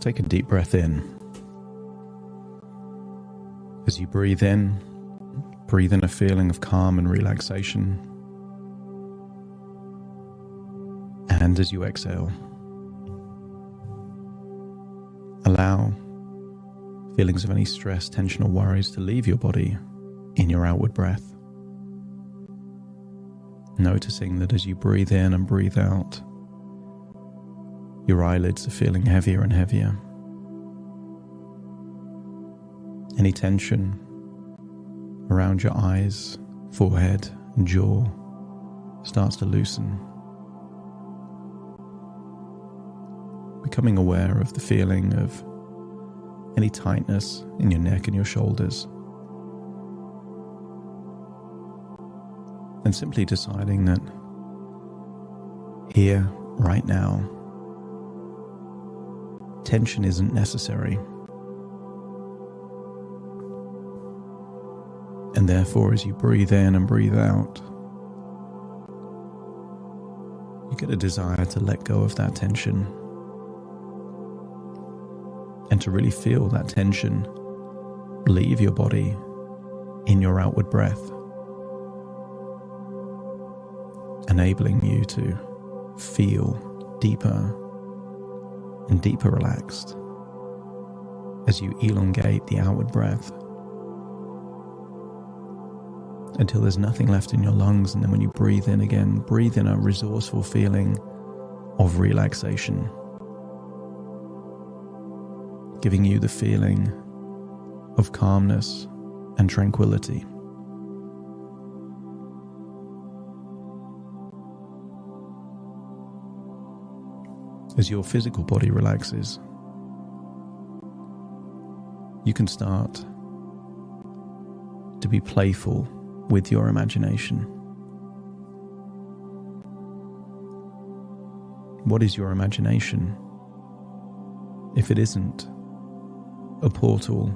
Take a deep breath in. As you breathe in a feeling of calm and relaxation. And as you exhale, allow feelings of any stress, tension, or worries to leave your body in your outward breath. Noticing that as you breathe in and breathe out, your eyelids are feeling heavier and heavier. Any tension around your eyes, forehead, and jaw starts to loosen. Becoming aware of the feeling of any tightness in your neck and your shoulders. And simply deciding that here, right now, tension isn't necessary. And therefore, as you breathe in and breathe out, you get a desire to let go of that tension and to really feel that tension leave your body in your outward breath, enabling you to feel deeper and deeper relaxed as you elongate the outward breath until there's nothing left in your lungs. And then when you breathe in again, breathe in a resourceful feeling of relaxation, giving you the feeling of calmness and tranquility. As your physical body relaxes, you can start to be playful with your imagination. What is your imagination if it isn't a portal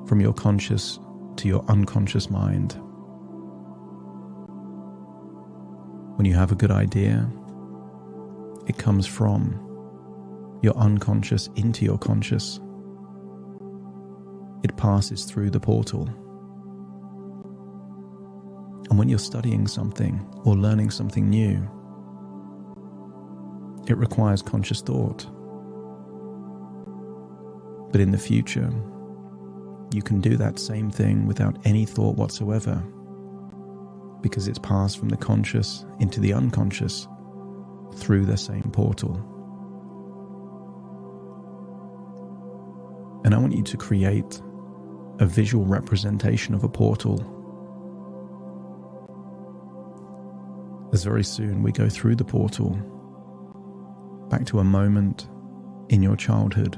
from your conscious to your unconscious mind? When you have a good idea, it comes from your unconscious into your conscious. It passes through the portal. And when you're studying something or learning something new, it requires conscious thought. But in the future, you can do that same thing without any thought whatsoever, because it's passed from the conscious into the unconscious through the same portal. And I want you to create a visual representation of a portal, as very soon we go through the portal back to a moment in your childhood,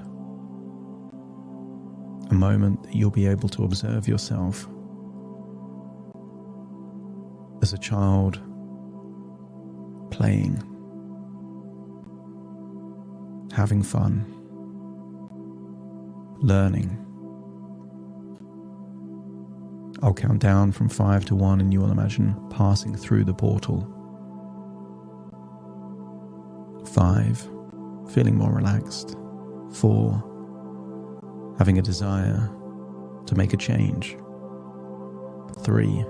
a moment that you'll be able to observe yourself as a child playing, having fun, learning. I'll count down from 5 to 1 and you will imagine passing through the portal. 5, feeling more relaxed. 4, having a desire to make a change. 3,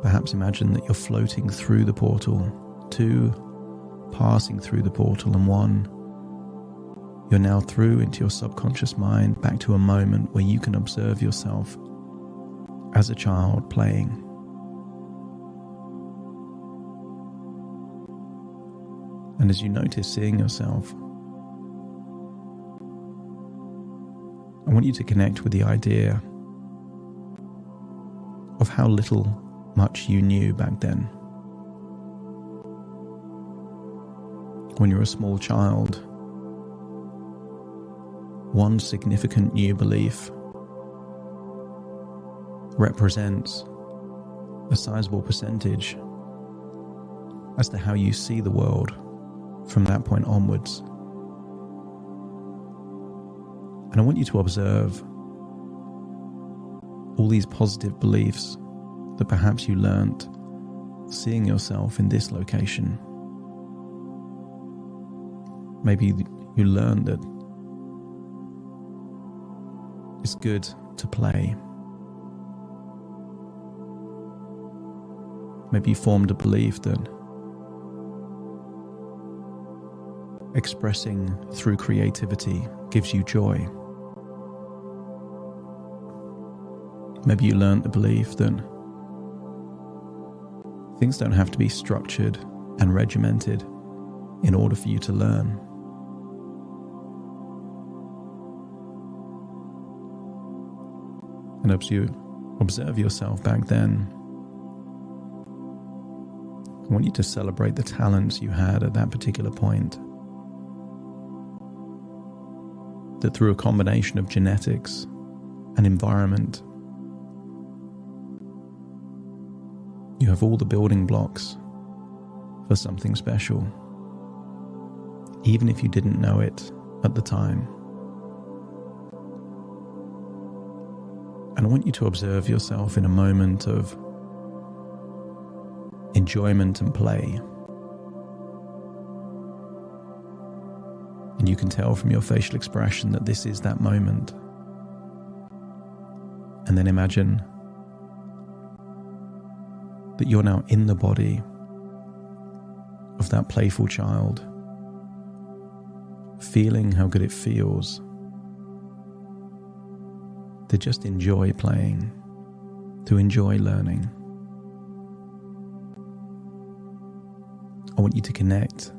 perhaps imagine that you're floating through the portal. 2, passing through the portal. And 1, you're now through into your subconscious mind, back to a moment where you can observe yourself as a child playing. And as you notice seeing yourself, I want you to connect with the idea of how much you knew back then. When you're a small child, one significant new belief represents a sizable percentage as to how you see the world from that point onwards. And I want you to observe all these positive beliefs that perhaps you learnt seeing yourself in this location. Maybe you learned that it's good to play. Maybe you formed a belief that expressing through creativity gives you joy. Maybe you learned the belief that things don't have to be structured and regimented in order for you to learn. And as you observe yourself back then, I want you to celebrate the talents you had at that particular point. That through a combination of genetics and environment, you have all the building blocks for something special, even if you didn't know it at the time. And I want you to observe yourself in a moment of enjoyment and play. And you can tell from your facial expression that this is that moment. And then imagine that you're now in the body of that playful child, feeling how good it feels to just enjoy playing, to enjoy learning. I want you to connect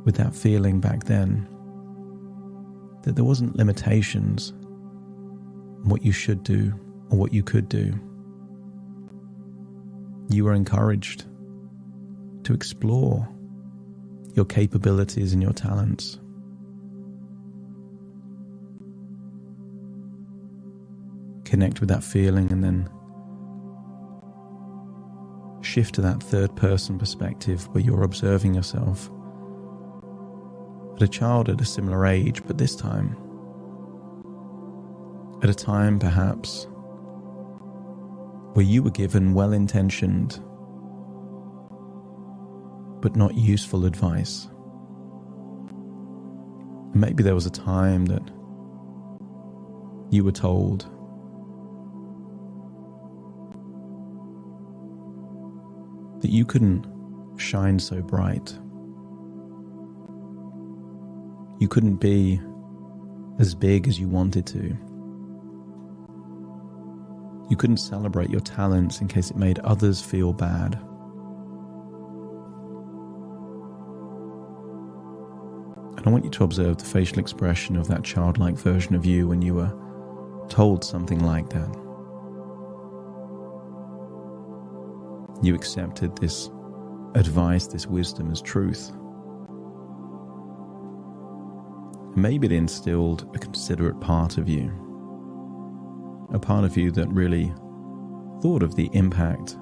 with that feeling back then, that there wasn't limitations on what you should do or what you could do. You were encouraged to explore your capabilities and your talents. Connect with that feeling and then shift to that third person perspective where you're observing yourself at a child at a similar age, but this time at a time perhaps where you were given well-intentioned but not useful advice. Maybe there was a time that you were told that you couldn't shine so bright. You couldn't be as big as you wanted to. You couldn't celebrate your talents in case it made others feel bad. And I want you to observe the facial expression of that childlike version of you when you were told something like that. You accepted this advice, this wisdom as truth. And maybe it instilled a considerate part of you. A part of you that really thought of the impact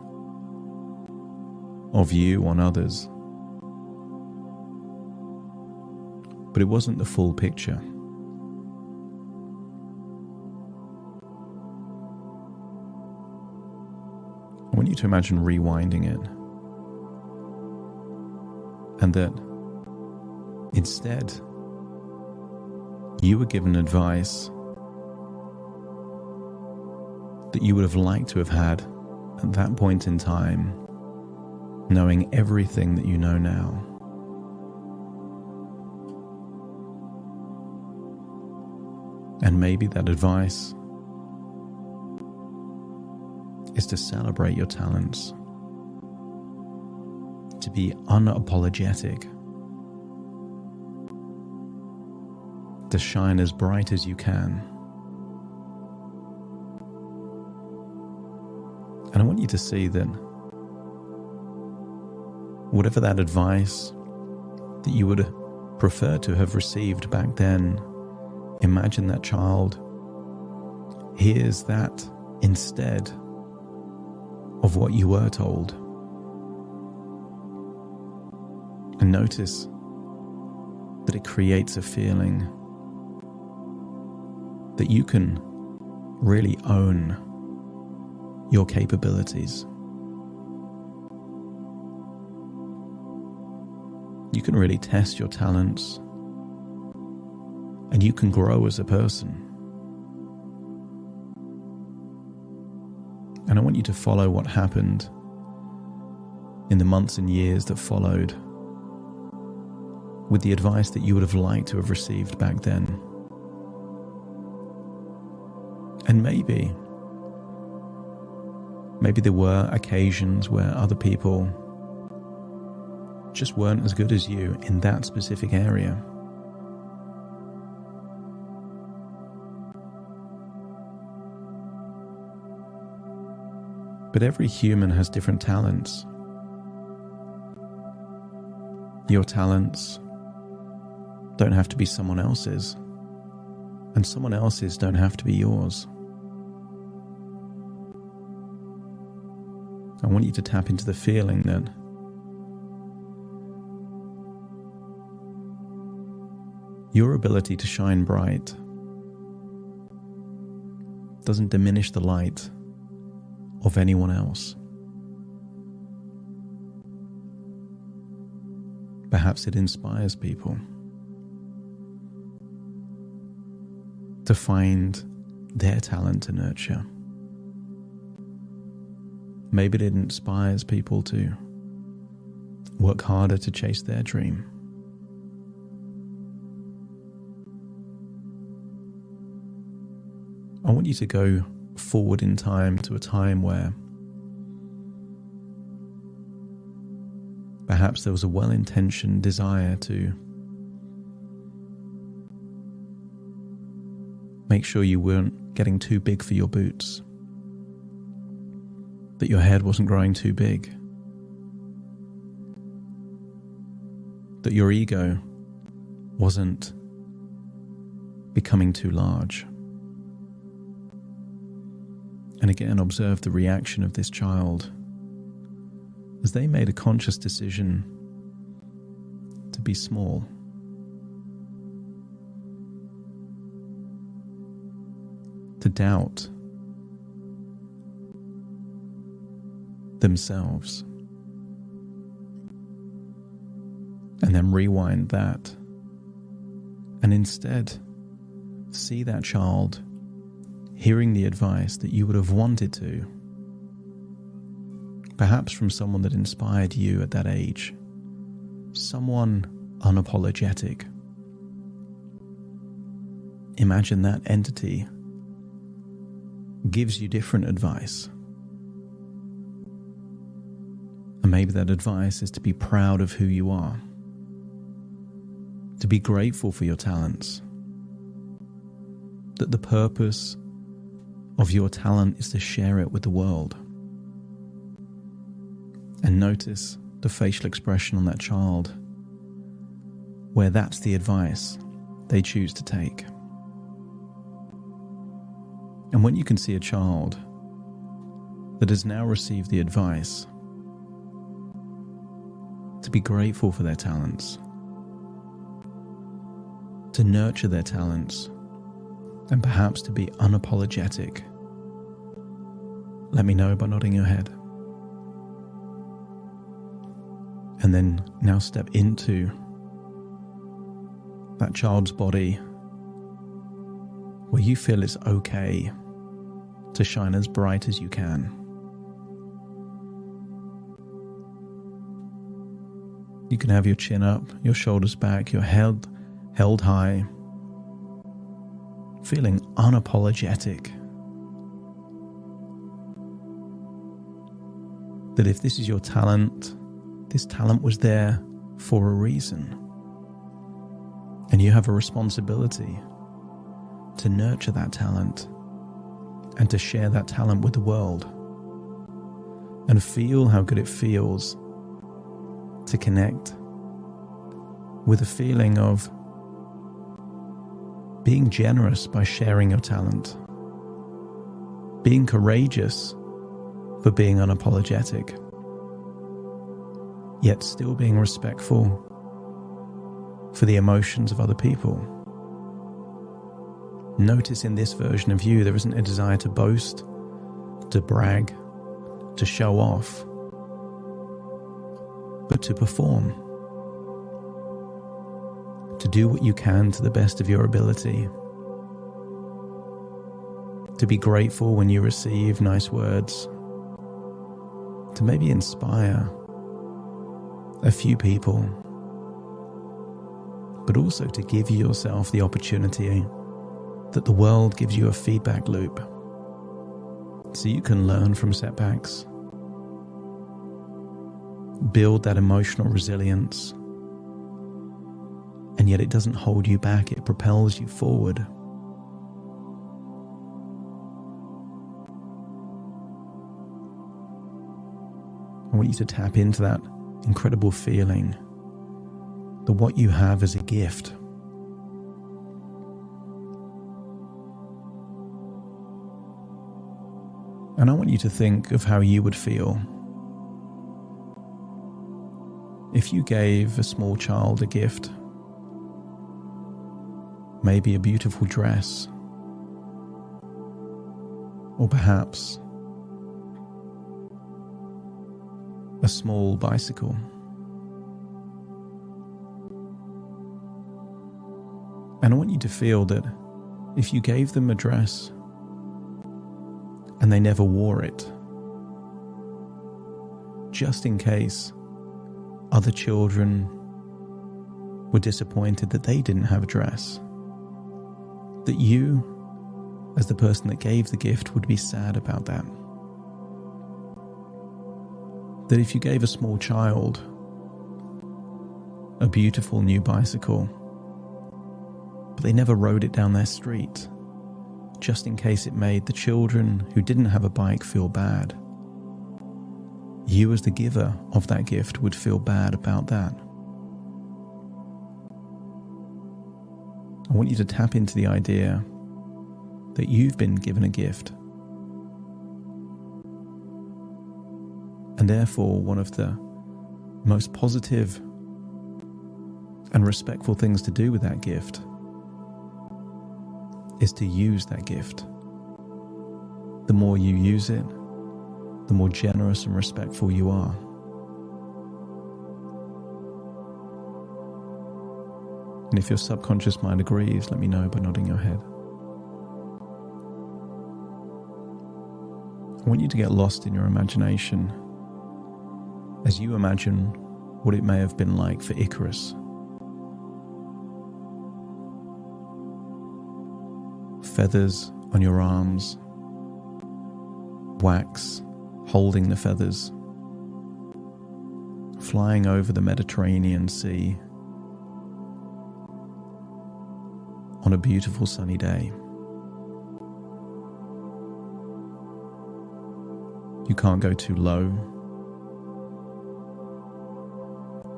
of you on others. But it wasn't the full picture. I want you to imagine rewinding it. And that instead, you were given advice that you would have liked to have had at that point in time, knowing everything that you know now. And maybe that advice is to celebrate your talents, to be unapologetic, to shine as bright as you can. And I want you to see that whatever that advice that you would prefer to have received back then, imagine that child hears that instead of what you were told. And notice that it creates a feeling that you can really own your capabilities. You can really test your talents, and you can grow as a person. And I want you to follow what happened in the months and years that followed with the advice that you would have liked to have received back then. And maybe there were occasions where other people just weren't as good as you in that specific area. But every human has different talents. Your talents don't have to be someone else's, and someone else's don't have to be yours. I want you to tap into the feeling that your ability to shine bright doesn't diminish the light of anyone else. Perhaps it inspires people to find their talent to nurture. Maybe it inspires people to work harder to chase their dream. I want you to go forward in time to a time where perhaps there was a well-intentioned desire to make sure you weren't getting too big for your boots, that your head wasn't growing too big, that your ego wasn't becoming too large. And again, observe the reaction of this child as they made a conscious decision to be small. To doubt themselves. And then rewind that. And instead, see that child hearing the advice that you would have wanted to, perhaps from someone that inspired you at that age, someone unapologetic. Imagine that entity gives you different advice. And maybe that advice is to be proud of who you are, to be grateful for your talents, that the purpose of your talent is to share it with the world. And notice the facial expression on that child where that's the advice they choose to take. And when you can see a child that has now received the advice to be grateful for their talents, to nurture their talents, and perhaps to be unapologetic, let me know by nodding your head. And then now step into that child's body where you feel it's okay to shine as bright as you can. You can have your chin up, your shoulders back, your head held high, feeling unapologetic. That if this is your talent, this talent was there for a reason. And you have a responsibility to nurture that talent and to share that talent with the world. And feel how good it feels to connect with a feeling of being generous by sharing your talent, being courageous for being unapologetic, yet still being respectful for the emotions of other people. Notice in this version of you, there isn't a desire to boast, to brag, to show off, but to perform. to do what you can to the best of your ability, to be grateful when you receive nice words, to maybe inspire a few people, but also to give yourself the opportunity that the world gives you a feedback loop so you can learn from setbacks, build that emotional resilience, and yet it doesn't hold you back, it propels you forward. I want you to tap into that incredible feeling that what you have is a gift. And I want you to think of how you would feel if you gave a small child a gift, maybe a beautiful dress, or perhaps a small bicycle. And I want you to feel that if you gave them a dress and they never wore it, just in case other children were disappointed that they didn't have a dress, that you, as the person that gave the gift, would be sad about that. That if you gave a small child a beautiful new bicycle, but they never rode it down their street, just in case it made the children who didn't have a bike feel bad, you as the giver of that gift would feel bad about that. I want you to tap into the idea that you've been given a gift, and therefore one of the most positive and respectful things to do with that gift is to use that gift. The more you use it, the more generous and respectful you are. And if your subconscious mind agrees, let me know by nodding your head. I want you to get lost in your imagination as you imagine what it may have been like for Icarus. Feathers on your arms, wax holding the feathers, flying over the Mediterranean Sea on a beautiful sunny day. You can't go too low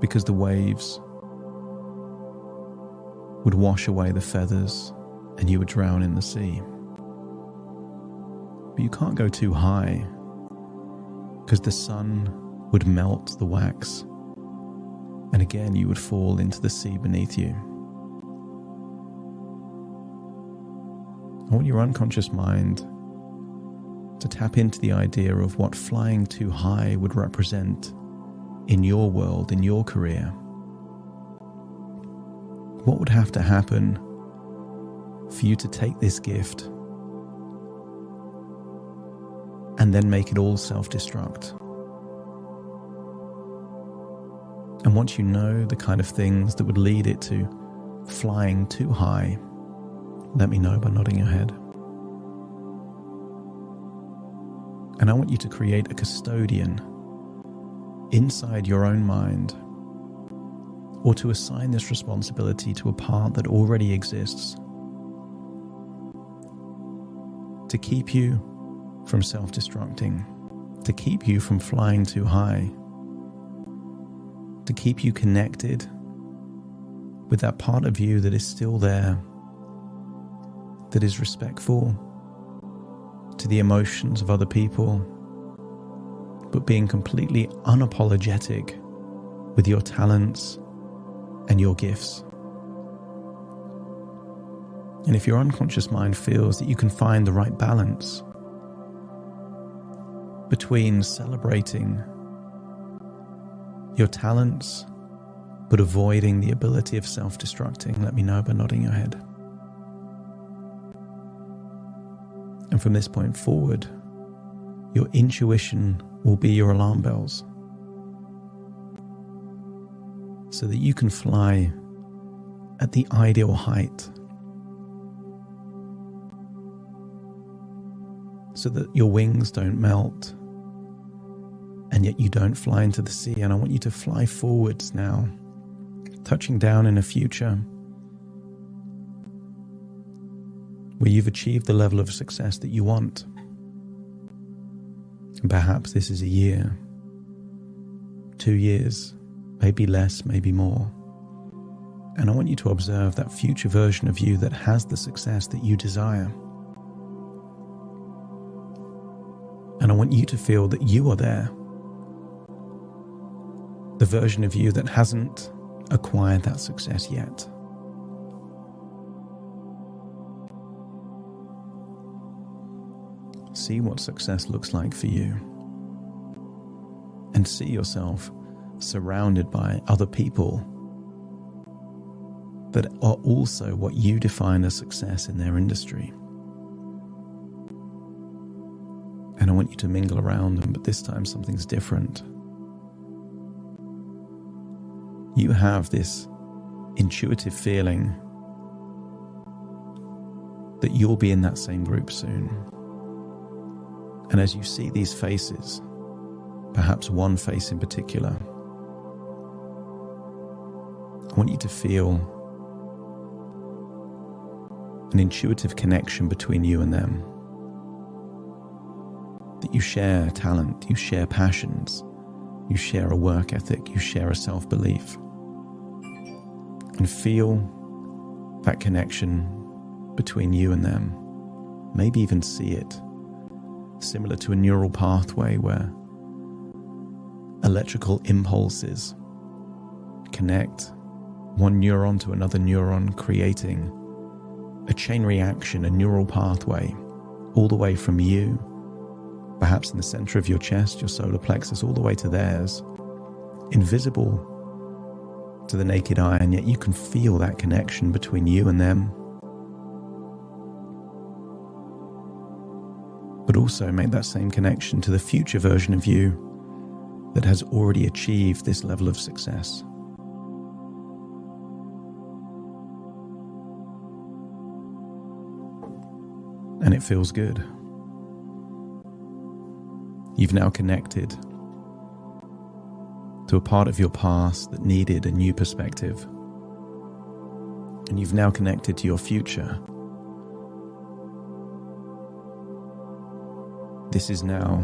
because the waves would wash away the feathers and you would drown in the sea. But you can't go too high because the sun would melt the wax and again you would fall into the sea beneath you. I want your unconscious mind to tap into the idea of what flying too high would represent in your world, in your career. What would have to happen for you to take this gift and then make it all self-destruct? And once you know the kind of things that would lead it to flying too high, let me know by nodding your head. And I want you to create a custodian inside your own mind, or to assign this responsibility to a part that already exists, to keep you from self-destructing, to keep you from flying too high, to keep you connected with that part of you that is still there, that is respectful to the emotions of other people, but being completely unapologetic with your talents and your gifts. And if your unconscious mind feels that you can find the right balance between celebrating your talents, but avoiding the ability of self-destructing, let me know by nodding your head. And from this point forward, your intuition will be your alarm bells, so that you can fly at the ideal height, so that your wings don't melt and yet you don't fly into the sea. And I want you to fly forwards now, touching down in a future where you've achieved the level of success that you want. And perhaps this is a year, 2 years, maybe less, maybe more. And I want you to observe that future version of you that has the success that you desire. And I want you to feel that you are there. The version of you that hasn't acquired that success yet. See what success looks like for you. And see yourself surrounded by other people that are also what you define as success in their industry. And I want you to mingle around them, but this time something's different. You have this intuitive feeling that you'll be in that same group soon. And as you see these faces, perhaps one face in particular, I want you to feel an intuitive connection between you and them. That you share talent, you share passions, you share a work ethic, you share a self-belief. And feel that connection between you and them. Maybe even see it, similar to a neural pathway where electrical impulses connect one neuron to another neuron, creating a chain reaction, a neural pathway, all the way from you, perhaps in the center of your chest, your solar plexus, all the way to theirs, invisible to the naked eye, and yet you can feel that connection between you and them. But also make that same connection to the future version of you that has already achieved this level of success. And it feels good. You've now connected to a part of your past that needed a new perspective. And you've now connected to your future. This is now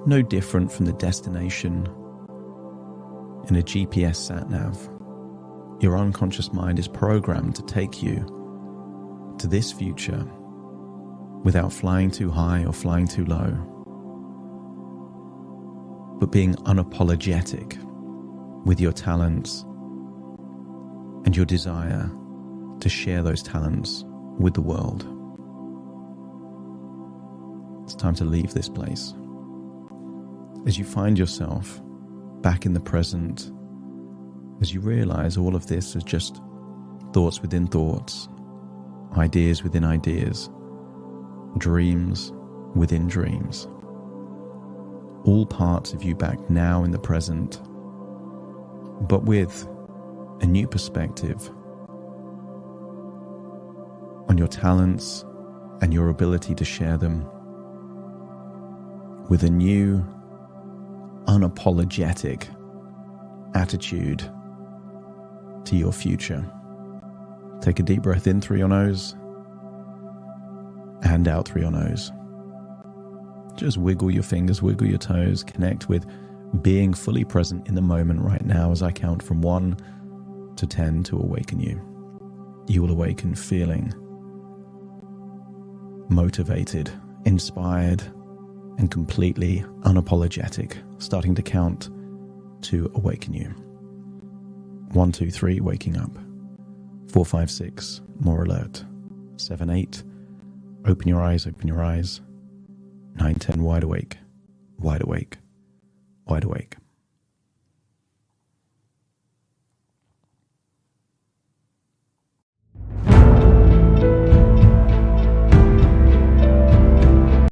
no different from the destination in a GPS sat-nav. Your unconscious mind is programmed to take you to this future without flying too high or flying too low, but being unapologetic with your talents and your desire to share those talents with the world. It's time to leave this place. As you find yourself back in the present, as you realize all of this is just thoughts within thoughts, ideas within ideas, dreams within dreams, all parts of you back now in the present, but with a new perspective on your talents and your ability to share them, with a new unapologetic attitude to your future. Take a deep breath in through your nose and out through your nose. Just wiggle your fingers, wiggle your toes, connect with being fully present in the moment right now as I count from 1 to 10 to awaken you. You will awaken feeling motivated, inspired, and completely unapologetic, starting to count to awaken you. 1, 2, 3, waking up. 4, 5, 6, more alert. 7, 8, open your eyes, open your eyes. 9, 10, wide awake, wide awake, wide awake.